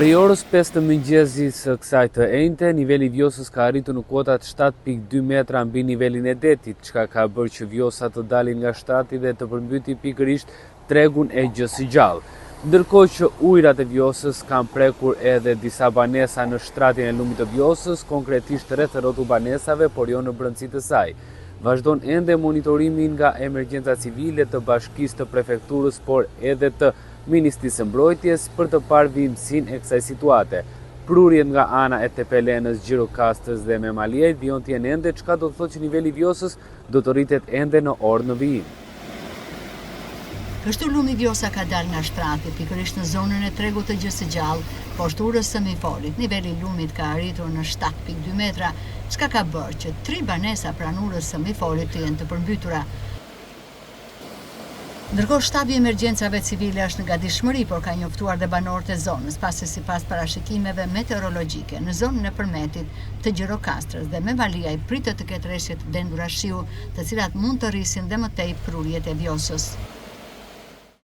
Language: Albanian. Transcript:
Prej orës 5 të mëngjesit së kësaj të enjte, niveli i vjosës ka arritur në kuotat 7.2 metra mbi nivelin e detit, çka ka bërë që vjosat të dalin nga shtati dhe të përmbyti pikërisht tregun e Gjës së Gjallë. Ndërkohë që ujërat e vjosës kanë prekur edhe disa banesa në shtratin e lumit të vjosës, konkretisht rreth rrotull banesave, por jo në brendësitë të saj. Vazhdon ende monitorimi nga emergjenca civile të bashkisë të prefekturës, por edhe të Ministrisë së Mbrojtjes për të parë vimësinë e kësaj situate. Prurjet nga ana e Tepelenës, Gjirokastrës dhe Memaliajt vijon të jenë ende, çka do të thotë që niveli i vjosës do të rritet ende në orë në vijim. Kështu lumi vjosa ka dalë nga shtrati, pikërisht në zonën e tregut të Gjës së Gjallë, poshtë urës së Semifolit. Niveli i lumit ka arritur në 7.2 metra, çka ka bërë që 3 banesa pranë urës së Semifolit të jenë të përmbytura. Ndërkohë shtabi i emergjencave civile është në gatishmëri, por ka njoftuar dhe banorët e zonës, pasi sipas parashikimeve meteorologjike në zonën e përmetit të Gjirokastrës dhe Memaliajt pritet të ketë rreshje të dendura shiu, të cilat mund të rrisin dhe më tej prurjet e vjosës.